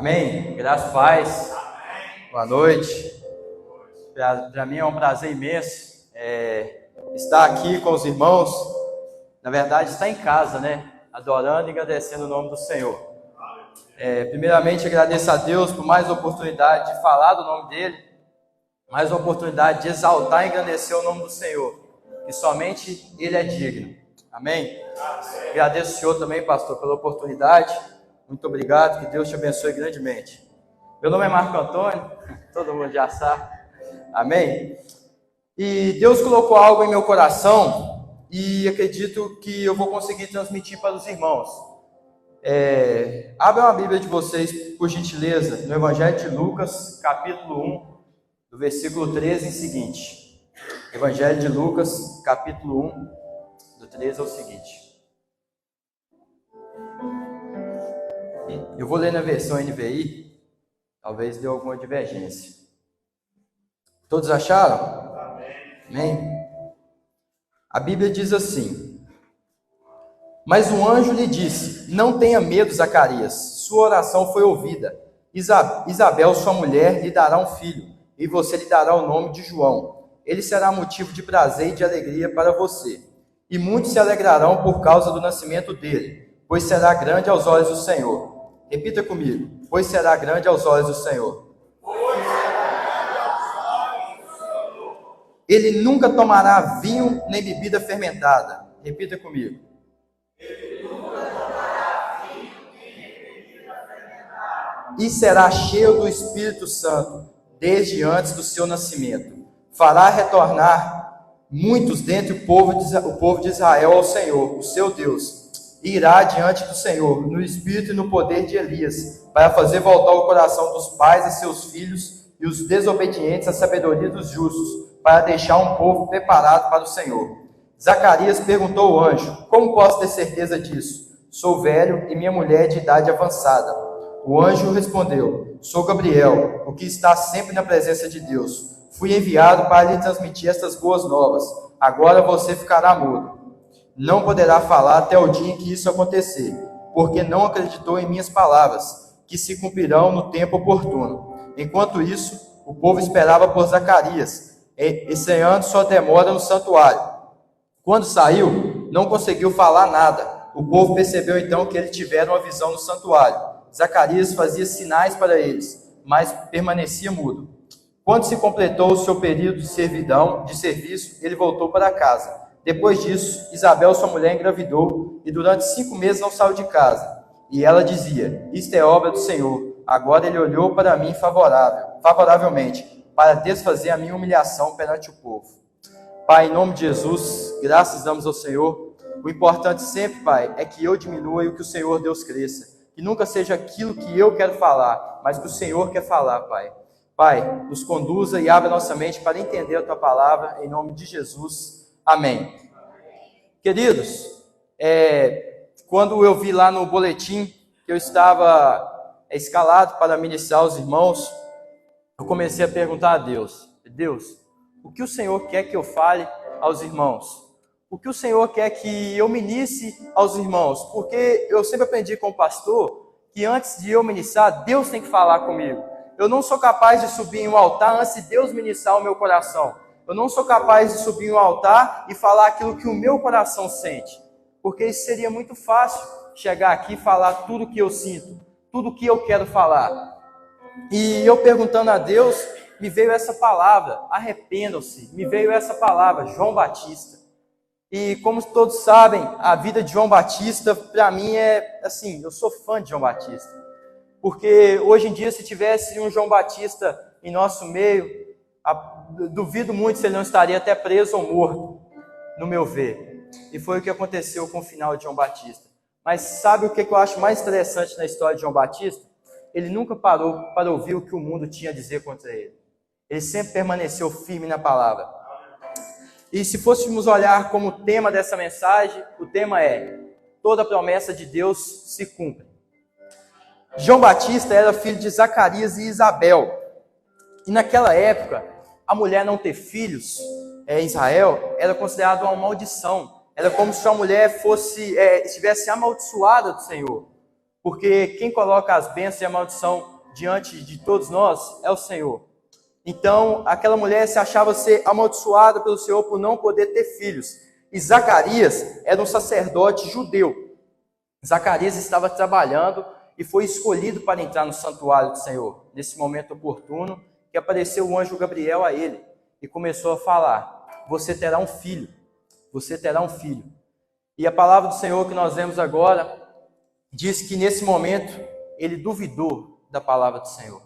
Amém? Graças a paz. Amém. Boa noite. Para mim é um prazer imenso estar aqui com os irmãos. Na verdade, estar em casa, né? Adorando e agradecendo o nome do Senhor. Primeiramente, agradeço a Deus por mais oportunidade de falar do nome dEle, mais oportunidade de exaltar e engrandecer o nome do Senhor, que somente Ele é digno. Amém? Amém. Agradeço ao Senhor também, pastor, pela oportunidade. Muito obrigado, que Deus te abençoe grandemente. Meu nome é Marco Antônio, todo mundo já sabe. Amém? E Deus colocou algo em meu coração e acredito que eu vou conseguir transmitir para os irmãos. Abram a Bíblia de vocês, por gentileza, no Evangelho de Lucas, capítulo 1, do versículo 13 em seguinte. Evangelho de Lucas, capítulo 1, do 13 ao seguinte. Eu vou ler na versão NVI, talvez dê alguma divergência. Todos acharam? Amém? A Bíblia diz assim: Mas um anjo lhe disse: Não tenha medo, Zacarias, sua oração foi ouvida. Isabel, sua mulher, lhe dará um filho, e você lhe dará o nome de João. Ele será motivo de prazer e de alegria para você, e muitos se alegrarão por causa do nascimento dele, pois será grande aos olhos do Senhor. Repita comigo: pois será grande aos olhos do Senhor. Ele nunca tomará vinho nem bebida fermentada. Repita comigo. E será cheio do Espírito Santo, desde antes do seu nascimento. Fará retornar muitos dentre o povo de Israel ao Senhor, o seu Deus. E irá diante do Senhor, no espírito e no poder de Elias, para fazer voltar o coração dos pais a seus filhos e os desobedientes à sabedoria dos justos, para deixar um povo preparado para o Senhor. Zacarias perguntou ao anjo: Como posso ter certeza disso? Sou velho e minha mulher é de idade avançada. O anjo respondeu: Sou Gabriel, o que está sempre na presença de Deus. Fui enviado para lhe transmitir estas boas novas. Agora você ficará mudo. Não poderá falar até o dia em que isso acontecer, porque não acreditou em minhas palavras, que se cumprirão no tempo oportuno. Enquanto isso, o povo esperava por Zacarias, ensaiando sua demora no santuário. Quando saiu, não conseguiu falar nada. O povo percebeu então que ele tivera uma visão no santuário. Zacarias fazia sinais para eles, mas permanecia mudo. Quando se completou o seu período de serviço, ele voltou para casa. Depois disso, Isabel, sua mulher, engravidou e durante 5 meses não saiu de casa. E ela dizia: Isto é obra do Senhor. Agora ele olhou para mim favoravelmente, para desfazer a minha humilhação perante o povo. Pai, em nome de Jesus, graças damos ao Senhor. O importante sempre, Pai, é que eu diminua e o que o Senhor Deus cresça. Que nunca seja aquilo que eu quero falar, mas que o Senhor quer falar, Pai. Pai, nos conduza e abra nossa mente para entender a Tua palavra, em nome de Jesus. Amém. Queridos, quando eu vi lá no boletim que eu estava escalado para ministrar aos irmãos, eu comecei a perguntar a Deus: Deus, o que o Senhor quer que eu fale aos irmãos? O que o Senhor quer que eu ministre aos irmãos? Porque eu sempre aprendi com o pastor que antes de eu ministrar, Deus tem que falar comigo. Eu não sou capaz de subir em um altar antes de Deus ministrar o meu coração. Eu não sou capaz de subir em um altar e falar aquilo que o meu coração sente. Porque isso seria muito fácil, chegar aqui e falar tudo o que eu sinto, tudo o que eu quero falar. E eu perguntando a Deus, me veio essa palavra: arrependam-se. Me veio essa palavra, João Batista. E como todos sabem, a vida de João Batista, para mim é assim, eu sou fã de João Batista. Porque hoje em dia, se tivesse um João Batista em nosso meio, duvido muito se ele não estaria até preso ou morto, no meu ver. E foi o que aconteceu com o final de João Batista. Mas sabe o que eu acho mais interessante na história de João Batista? Ele nunca parou para ouvir o que o mundo tinha a dizer contra ele. Ele sempre permaneceu firme na palavra. E se fôssemos olhar como tema dessa mensagem, o tema é: toda promessa de Deus se cumpre. João Batista era filho de Zacarias e Isabel. E naquela época, a mulher não ter filhos em Israel era considerado uma maldição. Era como se a mulher estivesse amaldiçoada do Senhor. Porque quem coloca as bênçãos e a maldição diante de todos nós é o Senhor. Então, aquela mulher se achava ser amaldiçoada pelo Senhor por não poder ter filhos. E Zacarias era um sacerdote judeu. Zacarias estava trabalhando e foi escolhido para entrar no santuário do Senhor. Nesse momento oportuno, que apareceu o anjo Gabriel a ele e começou a falar: você terá um filho, você terá um filho. E a palavra do Senhor que nós vemos agora diz que nesse momento ele duvidou da palavra do Senhor.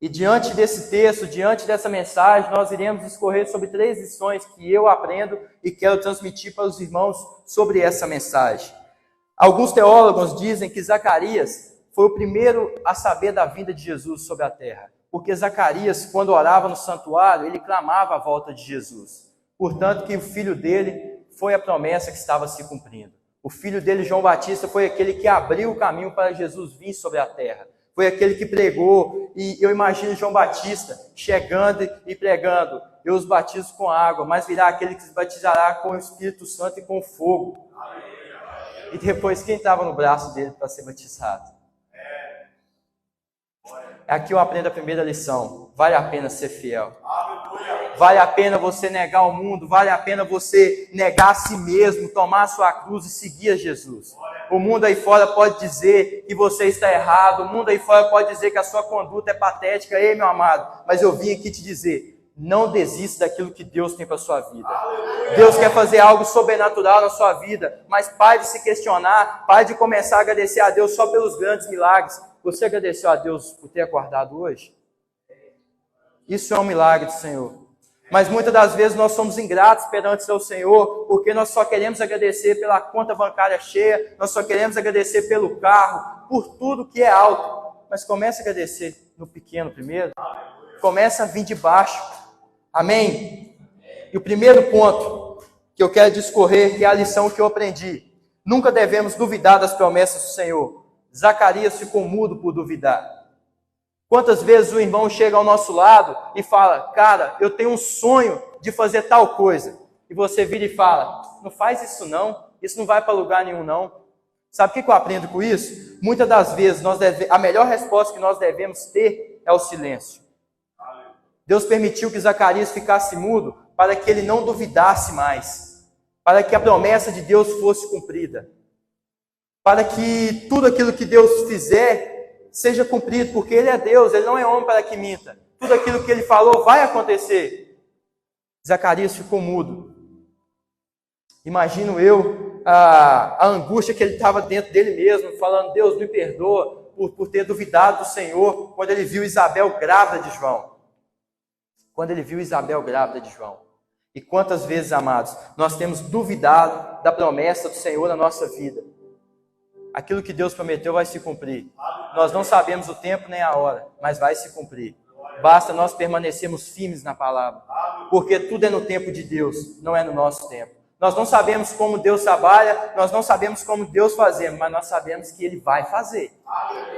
E diante desse texto, diante dessa mensagem, nós iremos discorrer sobre 3 lições que eu aprendo e quero transmitir para os irmãos sobre essa mensagem. Alguns teólogos dizem que Zacarias foi o primeiro a saber da vinda de Jesus sobre a terra, porque Zacarias, quando orava no santuário, ele clamava a volta de Jesus. Portanto, que o filho dele foi a promessa que estava se cumprindo. O filho dele, João Batista, foi aquele que abriu o caminho para Jesus vir sobre a terra. Foi aquele que pregou, e eu imagino João Batista chegando e pregando: eu os batizo com água, mas virá aquele que se batizará com o Espírito Santo e com fogo. E depois, quem estava no braço dele para ser batizado? Aqui eu aprendo a primeira lição: vale a pena ser fiel. Vale a pena você negar o mundo, vale a pena você negar a si mesmo, tomar a sua cruz e seguir a Jesus. O mundo aí fora pode dizer que você está errado, o mundo aí fora pode dizer que a sua conduta é patética. Ei, meu amado, mas eu vim aqui te dizer: não desista daquilo que Deus tem para a sua vida. Deus quer fazer algo sobrenatural na sua vida, mas pare de se questionar, pare de começar a agradecer a Deus só pelos grandes milagres. Você agradeceu a Deus por ter acordado hoje? Isso é um milagre do Senhor. Mas muitas das vezes nós somos ingratos perante o Senhor, porque nós só queremos agradecer pela conta bancária cheia, nós só queremos agradecer pelo carro, por tudo que é alto. Mas comece a agradecer no pequeno primeiro. Começa a vir de baixo. Amém? E o primeiro ponto que eu quero discorrer, que é a lição que eu aprendi: nunca devemos duvidar das promessas do Senhor. Zacarias ficou mudo por duvidar. Quantas vezes o irmão chega ao nosso lado e fala: cara, eu tenho um sonho de fazer tal coisa. E você vira e fala: não faz isso não, isso não vai para lugar nenhum não. Sabe o que eu aprendo com isso? Muitas das vezes a melhor resposta que nós devemos ter é o silêncio. Deus permitiu que Zacarias ficasse mudo para que ele não duvidasse mais, para que a promessa de Deus fosse cumprida, para que tudo aquilo que Deus fizer seja cumprido, porque Ele é Deus, Ele não é homem para que minta. Tudo aquilo que Ele falou vai acontecer. Zacarias ficou mudo. Imagino eu a angústia que ele estava dentro dele mesmo, falando: Deus, me perdoa por ter duvidado do Senhor, quando ele viu Isabel grávida de João. Quando ele viu Isabel grávida de João. E quantas vezes, amados, nós temos duvidado da promessa do Senhor na nossa vida. Aquilo que Deus prometeu vai se cumprir. Nós não sabemos o tempo nem a hora, mas vai se cumprir. Basta nós permanecermos firmes na palavra, porque tudo é no tempo de Deus, não é no nosso tempo. Nós não sabemos como Deus trabalha, nós não sabemos como Deus faz, mas nós sabemos que Ele vai fazer.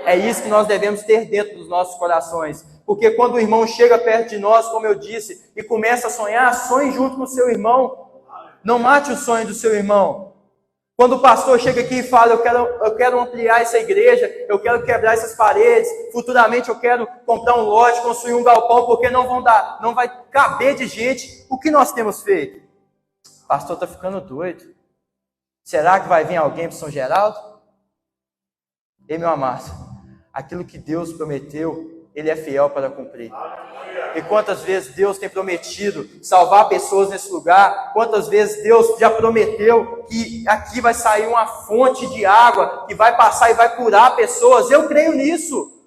É isso que nós devemos ter dentro dos nossos corações, porque quando o irmão chega perto de nós, como eu disse, e começa a sonhar, sonhe junto com o seu irmão. Não mate o sonho do seu irmão. Quando o pastor chega aqui e fala: eu quero ampliar essa igreja, eu quero quebrar essas paredes, futuramente eu quero comprar um lote, construir um galpão, porque não vai caber de gente. O que nós temos feito? O pastor está ficando doido. Será que vai vir alguém para São Geraldo? Ei, meu amado, aquilo que Deus prometeu, Ele é fiel para cumprir. E quantas vezes Deus tem prometido salvar pessoas nesse lugar? Quantas vezes Deus já prometeu que aqui vai sair uma fonte de água que vai passar e vai curar pessoas? Eu creio nisso.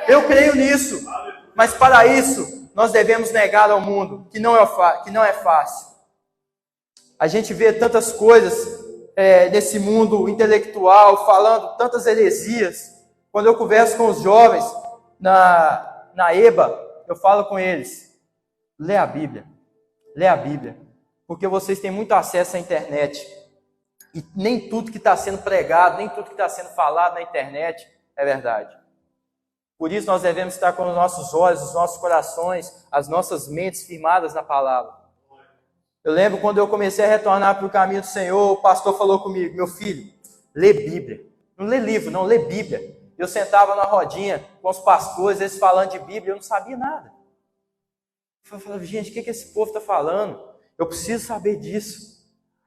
Eu creio nisso. Mas para isso, nós devemos negar ao mundo que não é fácil. A gente vê tantas coisas nesse mundo intelectual, falando tantas heresias. Quando eu converso com os jovens na EBA, eu falo com eles: lê a Bíblia, porque vocês têm muito acesso à internet, e nem tudo que está sendo pregado, nem tudo que está sendo falado na internet é verdade. Por isso nós devemos estar com os nossos olhos, os nossos corações, as nossas mentes firmadas na palavra. Eu lembro quando eu comecei a retornar para o caminho do Senhor, o pastor falou comigo: meu filho, lê Bíblia, não lê livro, não, lê Bíblia. Eu sentava na rodinha com os pastores, eles falando de Bíblia, eu não sabia nada. Eu falava, gente, o que esse povo está falando? Eu preciso saber disso.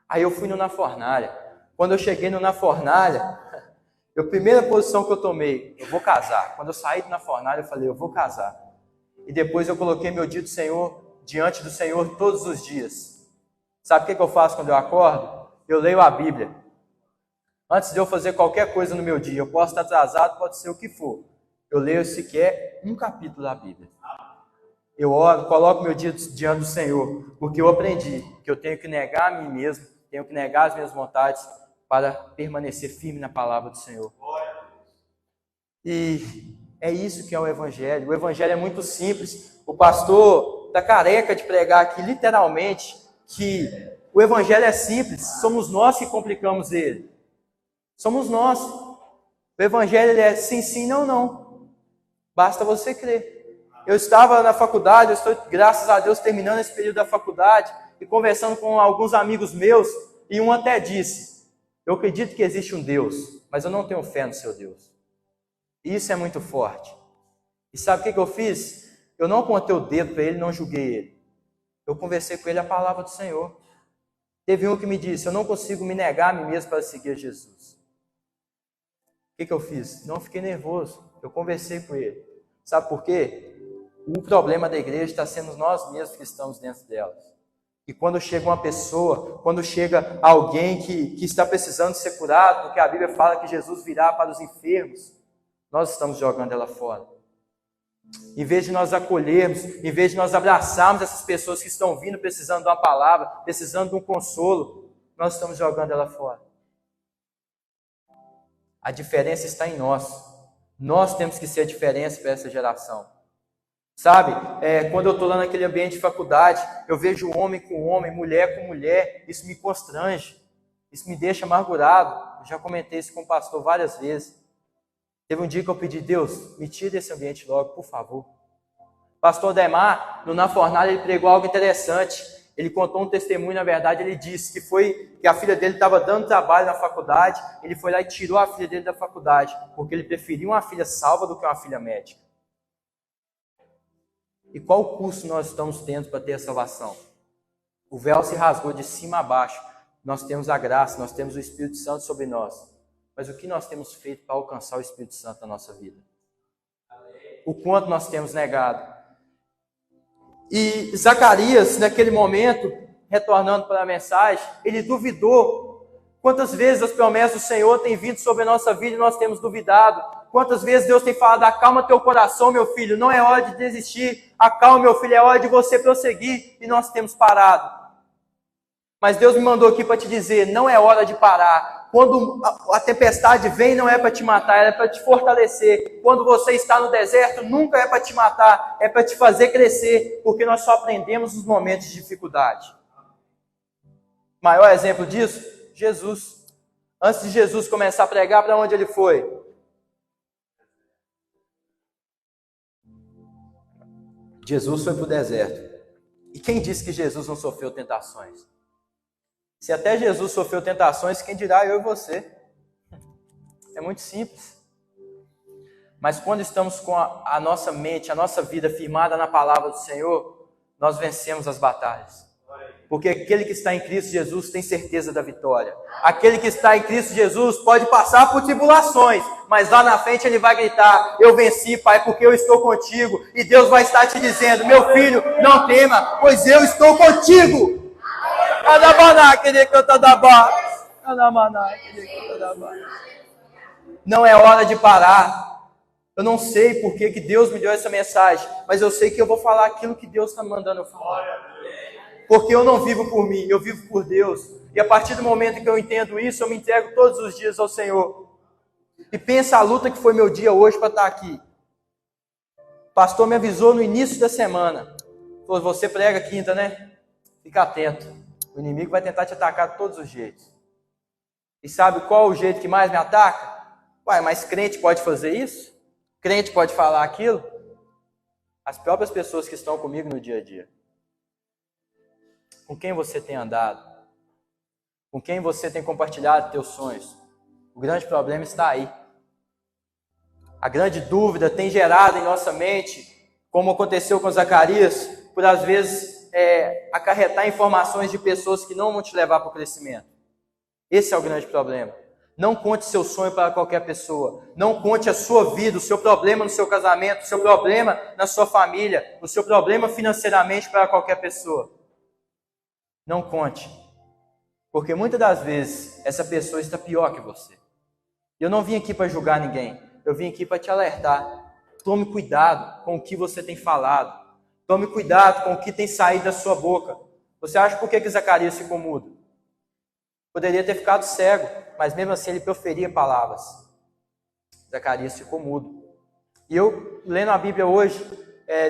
Aí eu fui no Na Fornalha. Quando eu cheguei no Na Fornalha, a primeira posição que eu tomei, eu vou casar. Quando eu saí do Na Fornalha, eu falei, eu vou casar. E depois eu coloquei meu dia do Senhor, diante do Senhor todos os dias. Sabe o que eu faço quando eu acordo? Eu leio a Bíblia. Antes de eu fazer qualquer coisa no meu dia, eu posso estar atrasado, pode ser o que for. Eu leio sequer um capítulo da Bíblia. Eu oro, coloco meu dia diante do Senhor, porque eu aprendi que eu tenho que negar a mim mesmo, tenho que negar as minhas vontades para permanecer firme na palavra do Senhor. E é isso que é o Evangelho. O Evangelho é muito simples. O pastor está careca de pregar aqui, literalmente, que o Evangelho é simples, somos nós que complicamos ele. Somos nós. O Evangelho ele é sim, sim, não, não. Basta você crer. Eu estava na faculdade, eu estou, graças a Deus, terminando esse período da faculdade e conversando com alguns amigos meus, e um até disse, eu acredito que existe um Deus, mas eu não tenho fé no seu Deus. E isso é muito forte. E sabe o que eu fiz? Eu não apontei o dedo para ele, não julguei ele. Eu conversei com ele a palavra do Senhor. Teve um que me disse, eu não consigo me negar a mim mesmo para seguir Jesus. O que eu fiz? Não fiquei nervoso. Eu conversei com ele. Sabe por quê? O problema da igreja está sendo nós mesmos que estamos dentro delas. E quando chega uma pessoa, quando chega alguém que está precisando ser curado, porque a Bíblia fala que Jesus virá para os enfermos, nós estamos jogando ela fora. Em vez de nós acolhermos, em vez de nós abraçarmos essas pessoas que estão vindo precisando de uma palavra, precisando de um consolo, nós estamos jogando ela fora. A diferença está em nós. Nós temos que ser a diferença para essa geração. Sabe, quando eu estou lá naquele ambiente de faculdade, eu vejo homem com homem, mulher com mulher, isso me constrange, isso me deixa amargurado. Eu já comentei isso com o pastor várias vezes. Teve um dia que eu pedi, Deus, me tire desse ambiente logo, por favor. Pastor Demar, no Na Fornalha, ele pregou algo interessante. Ele contou um testemunho, na verdade, ele disse que a filha dele estava dando trabalho na faculdade, ele foi lá e tirou a filha dele da faculdade, porque ele preferia uma filha salva do que uma filha médica. E qual custo nós estamos tendo para ter a salvação? O véu se rasgou de cima a baixo. Nós temos a graça, nós temos o Espírito Santo sobre nós. Mas o que nós temos feito para alcançar o Espírito Santo na nossa vida? O quanto nós temos negado? E Zacarias, naquele momento, retornando para a mensagem, ele duvidou. Quantas vezes as promessas do Senhor têm vindo sobre a nossa vida e nós temos duvidado? Quantas vezes Deus tem falado, acalma teu coração, meu filho, não é hora de desistir, acalma, meu filho, é hora de você prosseguir, e nós temos parado. Mas Deus me mandou aqui para te dizer, não é hora de parar. Quando a tempestade vem, não é para te matar, é para te fortalecer. Quando você está no deserto, nunca é para te matar, é para te fazer crescer, porque nós só aprendemos nos momentos de dificuldade. Maior exemplo disso? Jesus. Antes de Jesus começar a pregar, para onde ele foi? Jesus foi para o deserto. E quem disse que Jesus não sofreu tentações? Se até Jesus sofreu tentações, quem dirá eu e você? É muito simples. Mas quando estamos com a nossa mente, a nossa vida firmada na palavra do Senhor, nós vencemos as batalhas. Porque aquele que está em Cristo Jesus tem certeza da vitória. Aquele que está em Cristo Jesus pode passar por tribulações, mas lá na frente ele vai gritar, eu venci, Pai, porque eu estou contigo. E Deus vai estar te dizendo, meu filho, não tema, pois eu estou contigo. Não é hora de parar. Eu não sei por que Deus me deu essa mensagem, mas eu sei que eu vou falar aquilo que Deus está me mandando eu falar. Porque eu não vivo por mim, eu vivo por Deus. E a partir do momento que eu entendo isso, eu me entrego todos os dias ao Senhor. E pensa a luta que foi meu dia hoje para estar aqui. O pastor me avisou no início da semana. Falou, você prega quinta, né? Fica atento. O inimigo vai tentar te atacar de todos os jeitos. E sabe qual o jeito que mais me ataca? Uai, mas crente pode fazer isso? Crente pode falar aquilo? As próprias pessoas que estão comigo no dia a dia. Com quem você tem andado? Com quem você tem compartilhado teus sonhos? O grande problema está aí. A grande dúvida tem gerado em nossa mente, como aconteceu com Zacarias, por às vezes acarretar informações de pessoas que não vão te levar para o crescimento. Esse é o grande problema. Não conte seu sonho para qualquer pessoa. Não conte a sua vida, o seu problema no seu casamento, o seu problema na sua família, o seu problema financeiramente para qualquer pessoa. Não conte. Porque muitas das vezes essa pessoa está pior que você. Eu não vim aqui para julgar ninguém. Eu vim aqui para te alertar. Tome cuidado com o que você tem falado. Tome cuidado com o que tem saído da sua boca. Você acha por que Zacarias ficou mudo? Poderia ter ficado cego, mas mesmo assim ele proferia palavras. Zacarias ficou mudo. E eu, lendo a Bíblia hoje,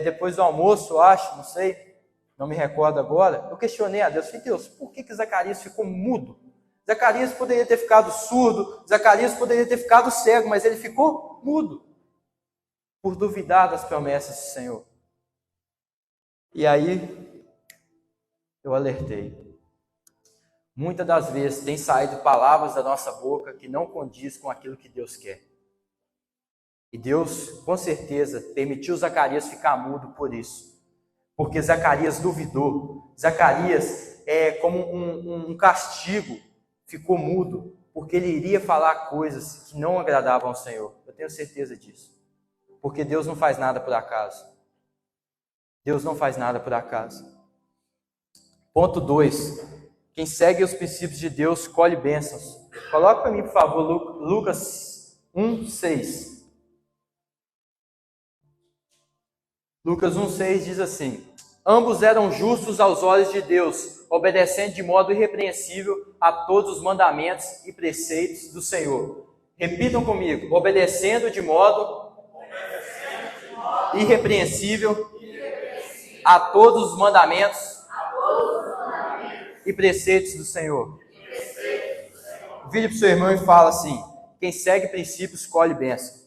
depois do almoço, eu acho, não sei, não me recordo agora, eu questionei a Deus, falei, Deus, por que Zacarias ficou mudo? Zacarias poderia ter ficado surdo, Zacarias poderia ter ficado cego, mas ele ficou mudo, por duvidar das promessas do Senhor. E aí, eu alertei. Muitas das vezes tem saído palavras da nossa boca que não condiz com aquilo que Deus quer. E Deus, com certeza, permitiu Zacarias ficar mudo por isso. Porque Zacarias duvidou. Zacarias, como um castigo, ficou mudo, porque ele iria falar coisas que não agradavam ao Senhor. Eu tenho certeza disso. Porque Deus não faz nada por acaso. Deus não faz nada por acaso. Ponto 2. Quem segue os princípios de Deus colhe bênçãos. Coloque para mim, por favor, Lucas 1:6. Lucas 1:6 diz assim: ambos eram justos aos olhos de Deus, obedecendo de modo irrepreensível a todos os mandamentos e preceitos do Senhor. Repitam comigo: obedecendo de modo irrepreensível a todos os mandamentos e preceitos do Senhor. Vire para o seu irmão e fala assim: quem segue princípios colhe bênção.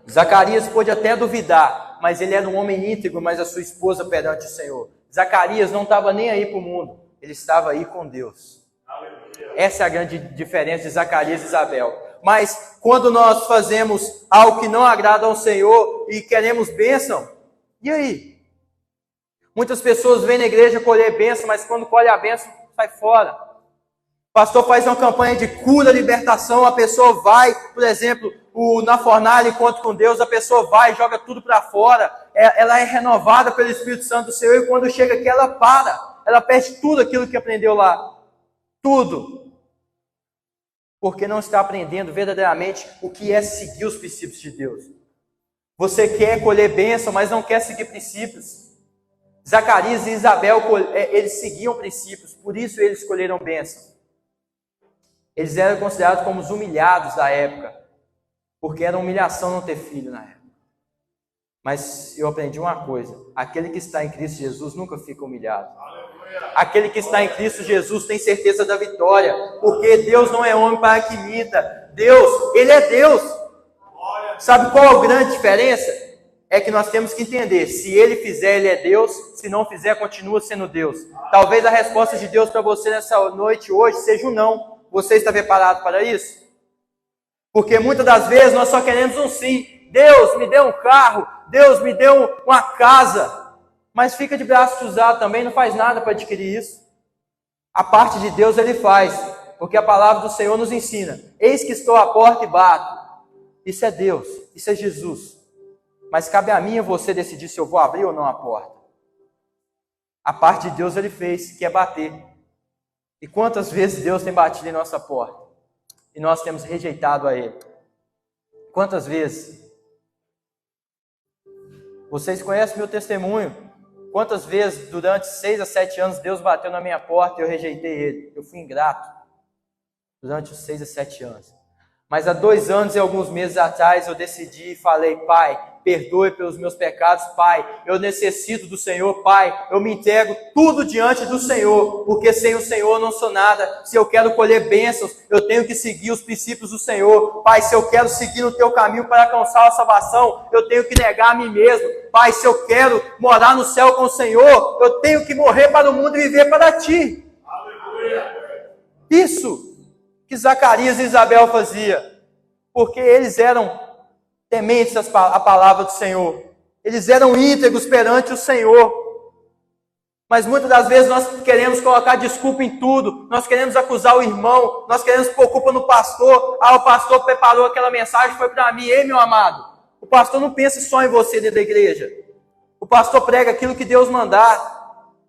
Zacarias pôde até duvidar, mas ele era um homem íntegro, mas a sua esposa perante o Senhor. Zacarias não estava nem aí para o mundo, ele estava aí com Deus. Essa é a grande diferença de Zacarias e Isabel. Mas quando nós fazemos algo que não agrada ao Senhor e queremos bênção, e aí? Muitas pessoas vêm na igreja colher bênção, mas quando colhe a bênção, sai fora. O pastor faz uma campanha de cura, libertação, a pessoa vai, por exemplo, na fornalha, encontro com Deus, a pessoa vai, joga tudo para fora, ela é renovada pelo Espírito Santo do Senhor, e quando chega aqui ela para, ela perde tudo aquilo que aprendeu lá, tudo, porque não está aprendendo verdadeiramente o que é seguir os princípios de Deus. Você quer colher bênção, mas não quer seguir princípios. Zacarias e Isabel, eles seguiam princípios, por isso eles escolheram bênção. Eles eram considerados como os humilhados da época, porque era humilhação não ter filho na época. Mas eu aprendi uma coisa: aquele que está em Cristo Jesus nunca fica humilhado. Aquele que está em Cristo Jesus tem certeza da vitória, porque Deus não é homem para que imita. Deus, Ele é Deus. Sabe qual é a grande diferença? É que nós temos que entender, se Ele fizer, Ele é Deus, se não fizer, continua sendo Deus. Talvez a resposta de Deus para você nessa noite hoje seja um não. Você está preparado para isso? Porque muitas das vezes nós só queremos um sim. Deus me deu um carro, Deus me deu uma casa, mas fica de braço cruzado também, não faz nada para adquirir isso. A parte de Deus Ele faz, porque a palavra do Senhor nos ensina: eis que estou à porta e bato. Isso é Deus, isso é Jesus. Mas cabe a mim e a você decidir se eu vou abrir ou não a porta. A parte de Deus Ele fez, que é bater. E quantas vezes Deus tem batido em nossa porta e nós temos rejeitado a Ele? Quantas vezes? Vocês conhecem meu testemunho. Quantas vezes durante 6 a 7 anos Deus bateu na minha porta e eu rejeitei Ele? Eu fui ingrato durante os 6 a 7 anos. Mas há 2 anos e alguns meses atrás eu decidi e falei: Pai, perdoe pelos meus pecados, Pai, eu necessito do Senhor, Pai, eu me entrego tudo diante do Senhor, porque sem o Senhor eu não sou nada. Se eu quero colher bênçãos, eu tenho que seguir os princípios do Senhor. Pai, se eu quero seguir no Teu caminho para alcançar a salvação, eu tenho que negar a mim mesmo. Pai, se eu quero morar no céu com o Senhor, eu tenho que morrer para o mundo e viver para Ti. Aleluia. que Zacarias e Isabel faziam? Porque eles eram tementes à palavra do Senhor. Eles eram íntegros perante o Senhor. Mas muitas das vezes nós queremos colocar desculpa em tudo. Nós queremos acusar o irmão. Nós queremos pôr culpa no pastor. O pastor preparou aquela mensagem, foi para mim. Ei, meu amado, o pastor não pensa só em você dentro da igreja. O pastor prega aquilo que Deus mandar.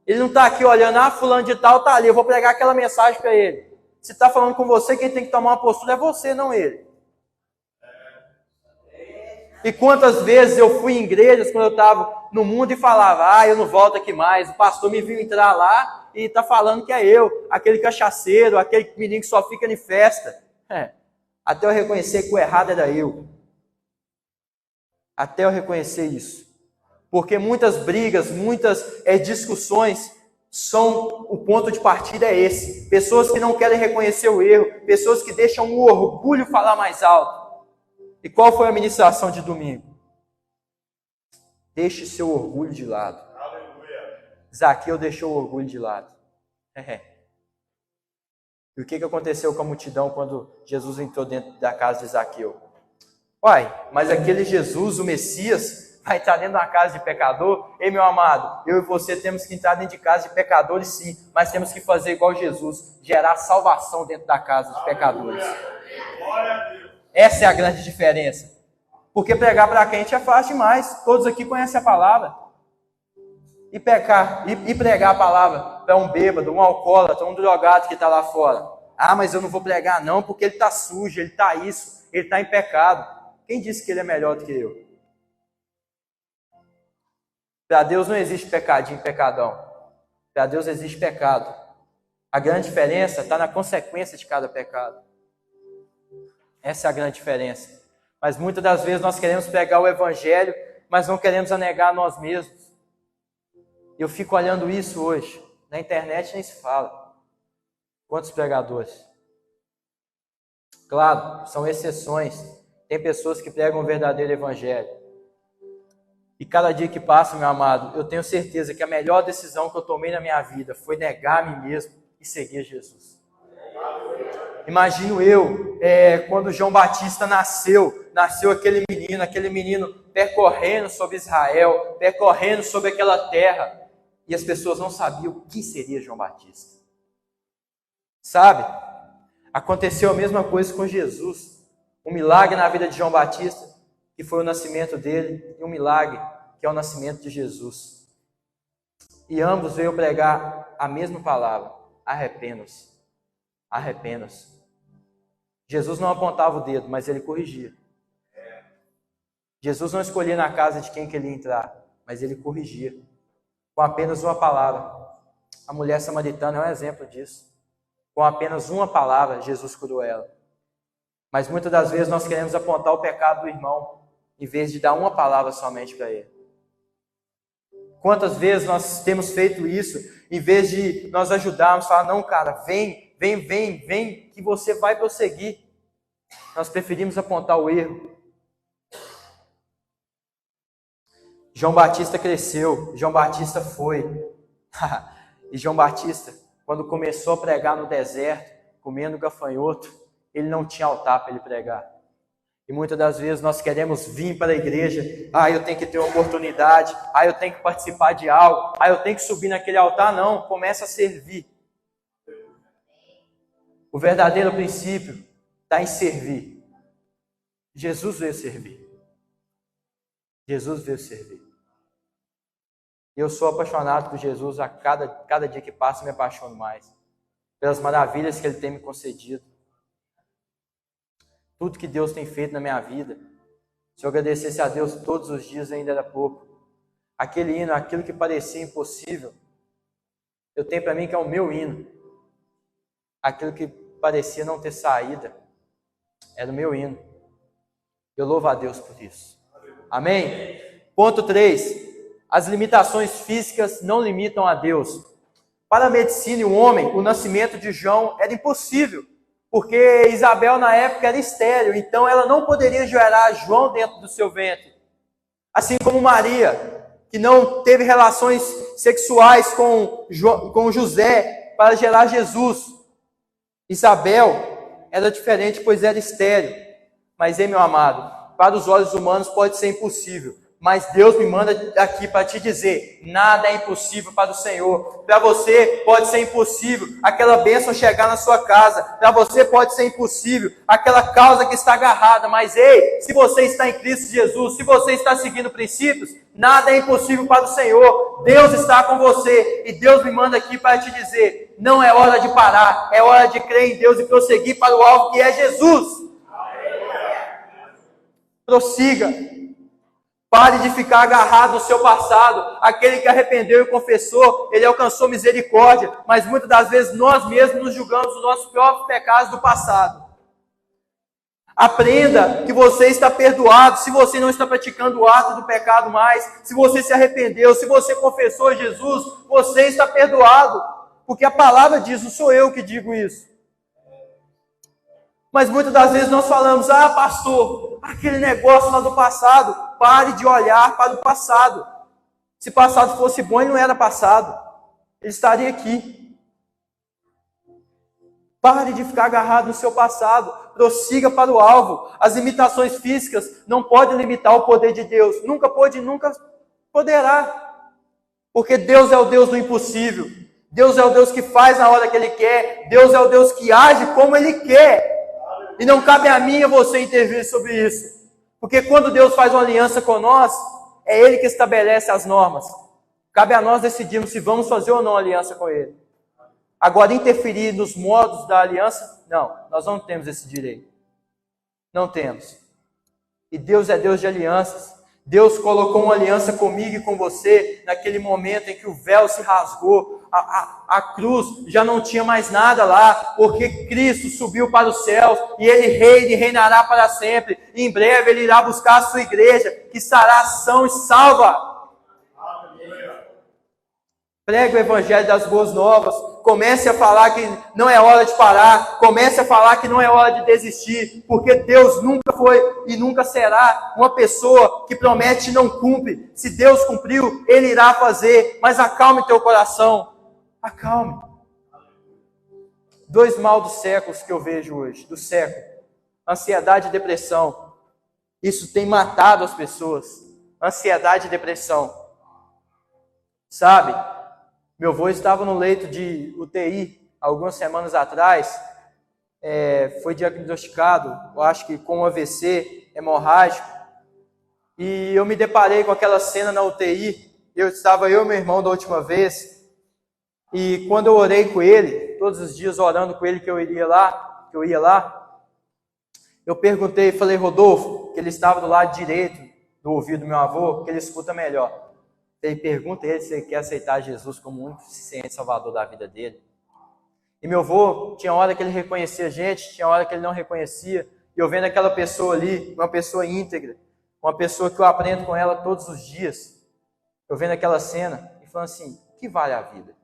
Ele não está aqui olhando, fulano de tal está ali, eu vou pregar aquela mensagem para ele. Se está falando com você, quem tem que tomar uma postura é você, não ele. E quantas vezes eu fui em igrejas quando eu estava no mundo e falava, eu não volto aqui mais, o pastor me viu entrar lá e está falando que é eu, aquele cachaceiro, aquele menino que só fica em festa. Até eu reconhecer que o errado era eu. Até eu reconhecer isso. Porque muitas brigas, muitas discussões, o ponto de partida é esse. Pessoas que não querem reconhecer o erro, pessoas que deixam o orgulho falar mais alto. E qual foi a ministração de domingo? Deixe seu orgulho de lado. Aleluia. Zaqueu deixou o orgulho de lado. E o que aconteceu com a multidão quando Jesus entrou dentro da casa de Zaqueu? Mas aquele Jesus, o Messias, vai entrar dentro da casa de pecador? Ei, meu amado, eu e você temos que entrar dentro de casa de pecadores, sim, mas temos que fazer igual Jesus, gerar salvação dentro da casa de pecadores. Glória a Deus. Essa é a grande diferença. Porque pregar para crente é fácil demais. Todos aqui conhecem a palavra. E pregar a palavra para um bêbado, um alcoólatra, um drogado que está lá fora. Mas eu não vou pregar não, porque ele está sujo, ele está isso, ele está em pecado. Quem disse que ele é melhor do que eu? Para Deus não existe pecadinho, pecadão. Para Deus existe pecado. A grande diferença está na consequência de cada pecado. Essa é a grande diferença. Mas muitas das vezes nós queremos pregar o evangelho, mas não queremos anegar a nós mesmos. Eu fico olhando isso hoje. Na internet nem se fala. Quantos pregadores? Claro, são exceções. Tem pessoas que pregam o verdadeiro evangelho. E cada dia que passa, meu amado, eu tenho certeza que a melhor decisão que eu tomei na minha vida foi negar a mim mesmo e seguir Jesus. Imagino eu, quando João Batista nasceu aquele menino percorrendo sobre Israel, percorrendo sobre aquela terra, e as pessoas não sabiam o que seria João Batista. Sabe? Aconteceu a mesma coisa com Jesus. Um milagre na vida de João Batista, que foi o nascimento dele, e um milagre que é o nascimento de Jesus. E ambos veio pregar a mesma palavra: arrependa-se. Arrependa-se. Jesus não apontava o dedo, mas ele corrigia. Jesus não escolhia na casa de quem que ele ia entrar, mas ele corrigia. Com apenas uma palavra. A mulher samaritana é um exemplo disso. Com apenas uma palavra, Jesus curou ela. Mas muitas das vezes nós queremos apontar o pecado do irmão, em vez de dar uma palavra somente para ele. Quantas vezes nós temos feito isso, em vez de nós ajudarmos, falar, não, cara, vem, que você vai prosseguir. Nós preferimos apontar o erro. João Batista cresceu, João Batista foi. E João Batista, quando começou a pregar no deserto, comendo gafanhoto, ele não tinha altar para ele pregar. E muitas das vezes nós queremos vir para a igreja, eu tenho que ter uma oportunidade, eu tenho que participar de algo, eu tenho que subir naquele altar. Não, começa a servir. O verdadeiro princípio está em servir. Jesus veio servir. Jesus veio servir. Eu sou apaixonado por Jesus, a cada dia que passa me apaixono mais. Pelas maravilhas que Ele tem me concedido. Tudo que Deus tem feito na minha vida. Se eu agradecesse a Deus todos os dias ainda era pouco. Aquele hino, aquilo que parecia impossível, eu tenho para mim que é o meu hino. Aquilo que parecia não ter saída, era o meu hino. Eu louvo a Deus por isso. Amém? Ponto 3. As limitações físicas não limitam a Deus. Para a medicina e o homem, o nascimento de João era impossível, porque Isabel na época era estéril, então ela não poderia gerar João dentro do seu ventre. Assim como Maria, que não teve relações sexuais com José para gerar Jesus. Isabel era diferente, pois era estéril. Mas, meu amado, para os olhos humanos pode ser impossível. Mas Deus me manda aqui para te dizer, nada é impossível para o Senhor. Para você pode ser impossível aquela bênção chegar na sua casa. Para você pode ser impossível aquela causa que está agarrada. Mas ei, se você está em Cristo Jesus, se você está seguindo princípios, nada é impossível para o Senhor. Deus está com você e Deus me manda aqui para te dizer, não é hora de parar, é hora de crer em Deus e prosseguir para o alvo que é Jesus. Prossiga. Pare de ficar agarrado no seu passado. Aquele que arrependeu e confessou, ele alcançou misericórdia. Mas muitas das vezes nós mesmos nos julgamos os nossos próprios pecados do passado. Aprenda que você está perdoado. Se você não está praticando o ato do pecado mais, se você se arrependeu, se você confessou Jesus, você está perdoado. Porque a palavra diz, não sou eu que digo isso. Mas muitas das vezes nós falamos, pastor, aquele negócio lá do passado. Pare de olhar para o passado. Se passado fosse bom, ele não era passado. Ele estaria aqui. Pare de ficar agarrado no seu passado. Prossiga para o alvo. As limitações físicas não podem limitar o poder de Deus. Nunca pôde e nunca poderá. Porque Deus é o Deus do impossível. Deus é o Deus que faz na hora que Ele quer. Deus é o Deus que age como Ele quer. E não cabe a mim e a você intervir sobre isso. Porque quando Deus faz uma aliança com nós, é Ele que estabelece as normas. Cabe a nós decidirmos se vamos fazer ou não aliança com Ele. Agora, interferir nos modos da aliança, não, nós não temos esse direito. Não temos. E Deus é Deus de alianças. Deus colocou uma aliança comigo e com você naquele momento em que o véu se rasgou. A cruz já não tinha mais nada lá, porque Cristo subiu para os céus e Ele reina e reinará para sempre. E em breve Ele irá buscar a sua igreja, que estará sã e salva. Pregue o evangelho das boas novas. Comece a falar que não é hora de parar. Comece a falar que não é hora de desistir. Porque Deus nunca foi e nunca será uma pessoa que promete e não cumpre. Se Deus cumpriu, Ele irá fazer. Mas acalme teu coração. Acalme. 2 mal dos séculos que eu vejo hoje. Do século. Ansiedade e depressão. Isso tem matado as pessoas. Ansiedade e depressão. Sabe? Meu avô estava no leito de UTI algumas semanas atrás, foi diagnosticado, eu acho que com um AVC hemorrágico, e eu me deparei com aquela cena na UTI. Estava eu e meu irmão da última vez, e quando eu orei com ele, todos os dias orando com ele que eu ia lá, eu perguntei, falei, Rodolfo, que ele estava do lado direito do ouvido do meu avô, que ele escuta melhor. Ele pergunta a ele se ele quer aceitar Jesus como o único suficiente salvador da vida dele. E meu avô, tinha hora que ele reconhecia a gente, tinha hora que ele não reconhecia. E eu vendo aquela pessoa ali, uma pessoa íntegra, uma pessoa que eu aprendo com ela todos os dias. Eu vendo aquela cena e falando assim, o que vale a vida?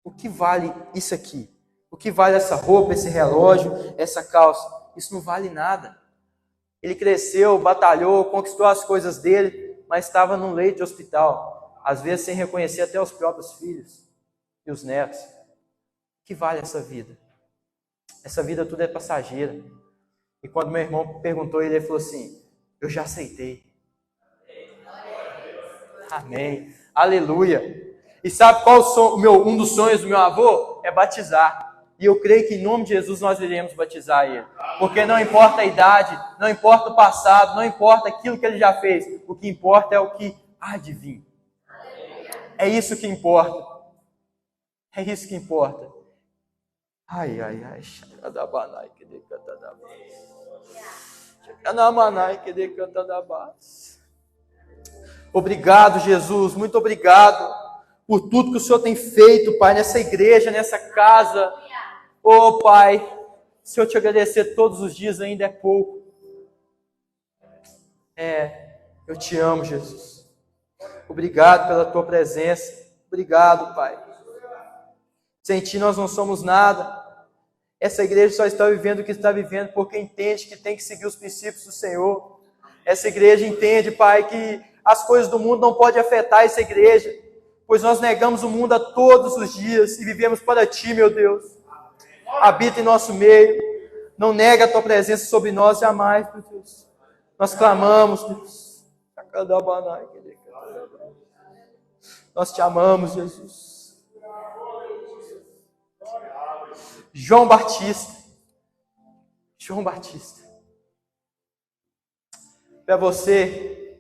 O que vale isso aqui? O que vale essa roupa, esse relógio, essa calça? Isso não vale nada. Ele cresceu, batalhou, conquistou as coisas dele, mas estava num leito de hospital, às vezes sem reconhecer até os próprios filhos e os netos. O que vale essa vida? Essa vida tudo é passageira. E quando meu irmão perguntou, ele falou assim, eu já aceitei. Amém. Aleluia. E sabe qual um dos sonhos do meu avô? É batizar. E eu creio que em nome de Jesus nós iremos batizar ele. Porque não importa a idade, não importa o passado, não importa aquilo que ele já fez. O que importa é o que há de vir. É isso que importa. É isso que importa. Ai. Obrigado, Jesus. Muito obrigado por tudo que o Senhor tem feito, Pai, nessa igreja, nessa casa. Oh, Pai, se eu te agradecer todos os dias ainda é pouco. Eu te amo, Jesus. Obrigado pela tua presença. Obrigado, Pai. Sem ti nós não somos nada. Essa igreja só está vivendo o que está vivendo porque entende que tem que seguir os princípios do Senhor. Essa igreja entende, Pai, que as coisas do mundo não podem afetar essa igreja, pois nós negamos o mundo a todos os dias e vivemos para ti, meu Deus. habita em nosso meio. Não nega a tua presença sobre nós jamais, meu Deus. Nós clamamos, Deus. Nós te amamos, Jesus. João Batista. Para você,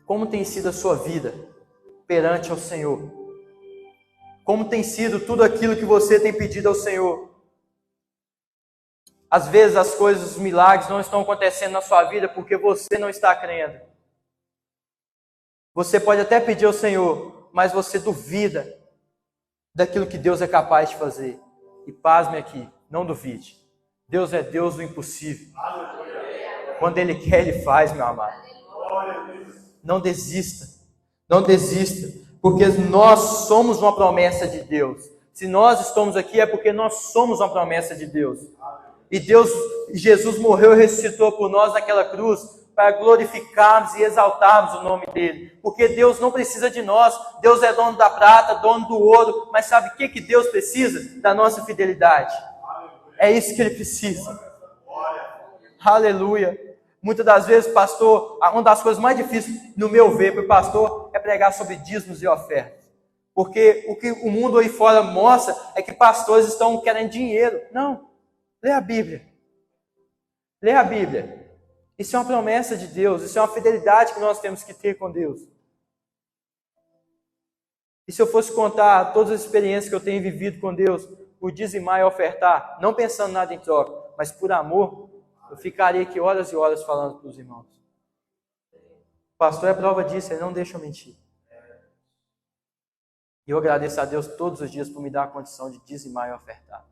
como tem sido a sua vida perante ao Senhor? Como tem sido tudo aquilo que você tem pedido ao Senhor? Às vezes as coisas, os milagres não estão acontecendo na sua vida porque você não está crendo. Você pode até pedir ao Senhor, mas você duvida daquilo que Deus é capaz de fazer. E pasme aqui, não duvide. Deus é Deus do impossível. Quando Ele quer, Ele faz, meu amado. Não desista. Não desista. Porque nós somos uma promessa de Deus. Se nós estamos aqui é porque nós somos uma promessa de Deus. E Jesus morreu e ressuscitou por nós naquela cruz para glorificarmos e exaltarmos o nome dEle. Porque Deus não precisa de nós. Deus é dono da prata, dono do ouro. Mas sabe o que Deus precisa? Da nossa fidelidade. É isso que Ele precisa. Aleluia. Muitas das vezes, pastor, uma das coisas mais difíceis, no meu ver, para o pastor, é pregar sobre dízimos e ofertas. Porque o que o mundo aí fora mostra é que pastores estão querendo dinheiro. Não. Lê a Bíblia. Lê a Bíblia. Isso é uma promessa de Deus. Isso é uma fidelidade que nós temos que ter com Deus. E se eu fosse contar todas as experiências que eu tenho vivido com Deus, por dizimar e ofertar, não pensando nada em troca, mas por amor, eu ficaria aqui horas e horas falando para os irmãos. O pastor é prova disso, ele não deixa eu mentir. E eu agradeço a Deus todos os dias por me dar a condição de dizimar e ofertar.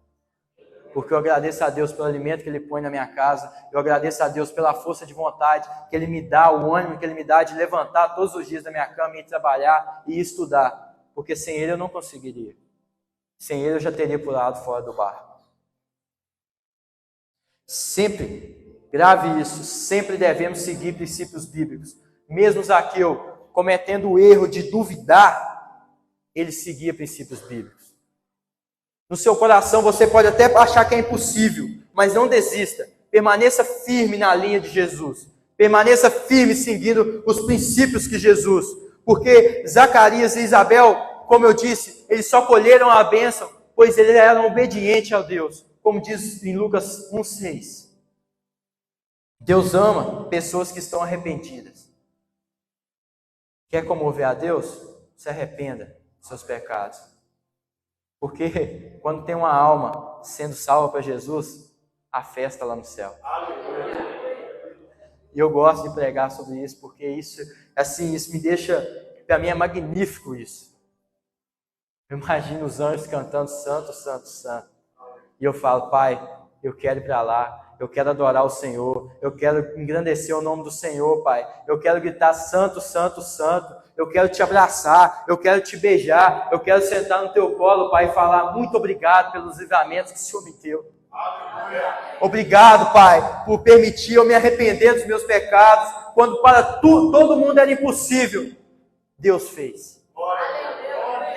Porque eu agradeço a Deus pelo alimento que Ele põe na minha casa. Eu agradeço a Deus pela força de vontade que Ele me dá, o ânimo que Ele me dá de levantar todos os dias da minha cama e ir trabalhar e estudar. Porque sem Ele eu não conseguiria. Sem Ele eu já teria pulado fora do barco. Sempre, grave isso, sempre devemos seguir princípios bíblicos. Mesmo Zaqueu cometendo o erro de duvidar, ele seguia princípios bíblicos. No seu coração você pode até achar que é impossível, mas não desista. Permaneça firme na linha de Jesus. Permaneça firme seguindo os princípios que Jesus. Porque Zacarias e Isabel, como eu disse, eles só colheram a bênção, pois eles eram obedientes a Deus. Como diz em Lucas 1,6. Deus ama pessoas que estão arrependidas. Quer comover a Deus? Se arrependa dos seus pecados. Porque quando tem uma alma sendo salva para Jesus, a festa lá no céu. E eu gosto de pregar sobre isso, porque isso me deixa, para mim é magnífico isso. Eu imagino os anjos cantando santo, santo, santo. E eu falo, Pai, eu quero ir para lá, eu quero adorar o Senhor, eu quero engrandecer o nome do Senhor, Pai. Eu quero gritar santo, santo, santo. Eu quero te abraçar, eu quero te beijar, eu quero sentar no teu colo, Pai, e falar muito obrigado pelos livramentos que o Senhor me deu. Obrigado, Pai, por permitir eu me arrepender dos meus pecados, quando para todo mundo era impossível. Deus fez.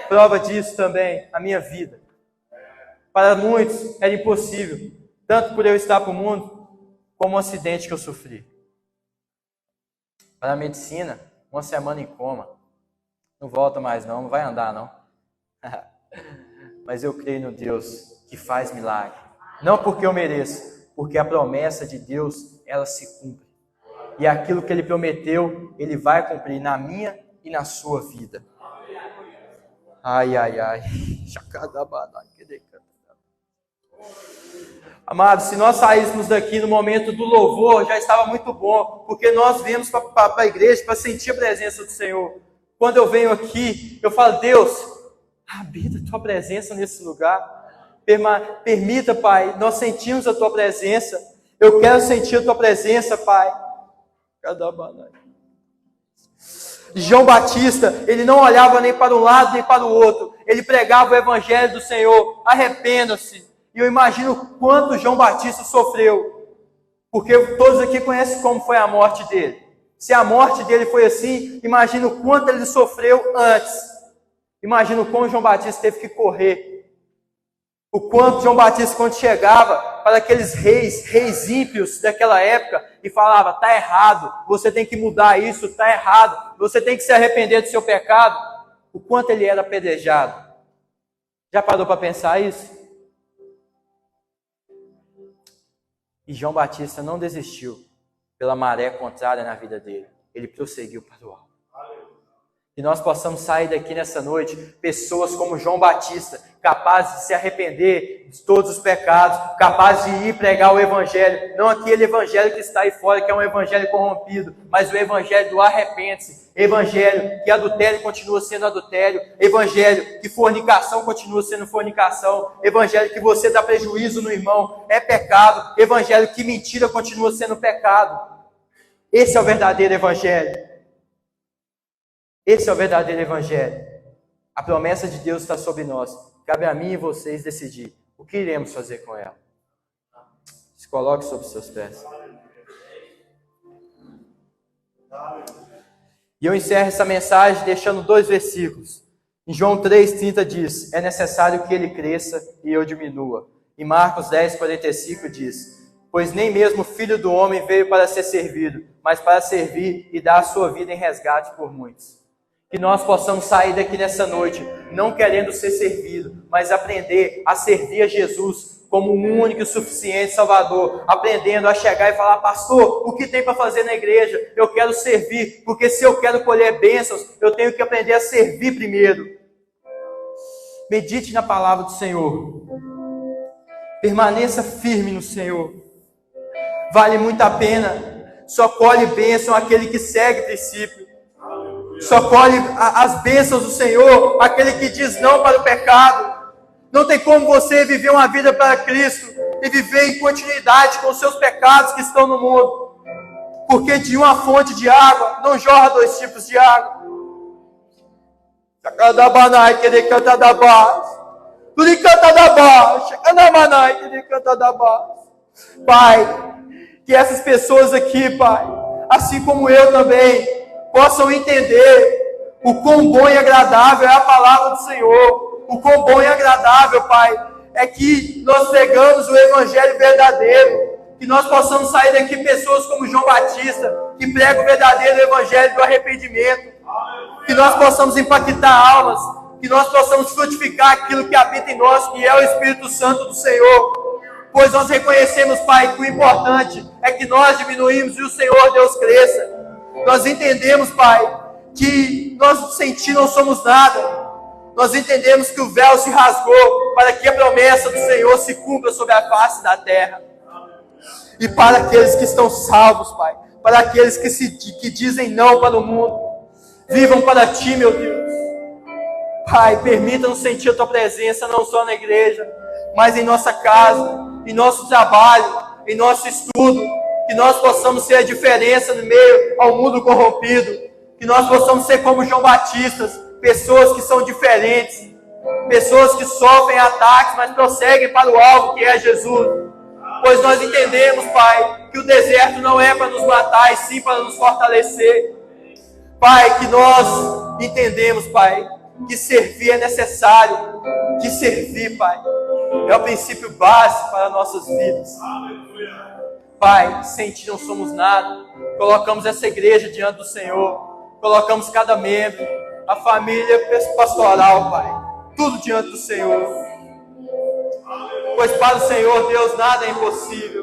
Prova disso também, a minha vida. Para muitos era impossível, tanto por eu estar para o mundo, como o acidente que eu sofri. Para a medicina, 1 semana em coma. Não volta mais não vai andar não. Mas eu creio no Deus que faz milagre. Não porque eu mereço, porque a promessa de Deus, ela se cumpre. E aquilo que Ele prometeu, Ele vai cumprir na minha e na sua vida. Ai, ai, ai. Amados, se nós saíssemos daqui no momento do louvor, já estava muito bom, porque nós viemos para a igreja para sentir a presença do Senhor. Quando eu venho aqui, eu falo, Deus, habita a Tua presença nesse lugar. Permita, Pai, nós sentimos a Tua presença. Eu quero sentir a Tua presença, Pai. João Batista, ele não olhava nem para um lado nem para o outro. Ele pregava o evangelho do Senhor. Arrependa-se. E eu imagino quanto João Batista sofreu. Porque todos aqui conhecem como foi a morte dele. Se a morte dele foi assim, imagina o quanto ele sofreu antes. Imagina como João Batista teve que correr O quanto João Batista, quando chegava para aqueles reis ímpios daquela época, e falava, está errado, você tem que mudar isso, está errado, você tem que se arrepender do seu pecado, o quanto ele era apedrejado. Já parou para pensar isso? E João Batista não desistiu pela maré contrária na vida dele. Ele prosseguiu para o alto. Que nós possamos sair daqui nessa noite, pessoas como João Batista, capazes de se arrepender de todos os pecados, capazes de ir pregar o evangelho, não aquele evangelho que está aí fora, que é um evangelho corrompido, mas o evangelho do arrepende-se, evangelho que adultério continua sendo adultério, evangelho que fornicação continua sendo fornicação, evangelho que você dá prejuízo no irmão, é pecado, evangelho que mentira continua sendo pecado. Esse é o verdadeiro evangelho. Esse é o verdadeiro evangelho. A promessa de Deus está sobre nós. Cabe a mim e vocês decidir o que iremos fazer com ela. Se coloque sobre os seus pés. E eu encerro essa mensagem deixando 2 versículos. Em João 3,30 diz, é necessário que ele cresça e eu diminua. Em Marcos 10,45 diz, pois nem mesmo o Filho do Homem veio para ser servido, mas para servir e dar a sua vida em resgate por muitos. Que nós possamos sair daqui nessa noite, não querendo ser servido, mas aprender a servir a Jesus como um único e suficiente Salvador, aprendendo a chegar e falar, pastor, o que tem para fazer na igreja? Eu quero servir, porque se eu quero colher bênçãos, eu tenho que aprender a servir primeiro. Medite na palavra do Senhor, permaneça firme no Senhor, vale muito a pena, só colhe bênção aquele que segue princípio. Só colhe as bênçãos do Senhor aquele que diz não para o pecado. Não tem como você viver uma vida para Cristo e viver em continuidade com os seus pecados que estão no mundo. Porque de uma fonte de água não jorra 2 tipos de água. Pai, que essas pessoas aqui, Pai, assim como eu também, possam entender o quão bom e agradável é a palavra do Senhor, o quão bom e agradável, Pai, é que nós pregamos o evangelho verdadeiro, que nós possamos sair daqui pessoas como João Batista, que pregam o verdadeiro evangelho do arrependimento, que nós possamos impactar almas, que nós possamos frutificar aquilo que habita em nós, que é o Espírito Santo do Senhor, pois nós reconhecemos, Pai, que o importante é que nós diminuímos e o Senhor, Deus, cresça. Nós entendemos, Pai, que nós sem Ti não somos nada. Nós entendemos que o véu se rasgou para que a promessa do Senhor se cumpra sobre a face da terra. E para aqueles que estão salvos, Pai, para aqueles que dizem não para o mundo, vivam para Ti, meu Deus. Pai, permita-nos sentir a Tua presença não só na igreja, mas em nossa casa, em nosso trabalho, em nosso estudo, que nós possamos ser a diferença no meio ao mundo corrompido, que nós possamos ser como João Batista, pessoas que são diferentes, pessoas que sofrem ataques, mas prosseguem para o alvo que é Jesus, pois nós entendemos, Pai, que o deserto não é para nos matar, e sim para nos fortalecer. Pai, que nós entendemos, Pai, que servir é necessário, que servir, Pai, é o princípio básico para nossas vidas. Pai, sem Ti não somos nada. Colocamos essa igreja diante do Senhor. Colocamos cada membro, a família pastoral, Pai. Tudo diante do Senhor. Pois para o Senhor, Deus, nada é impossível.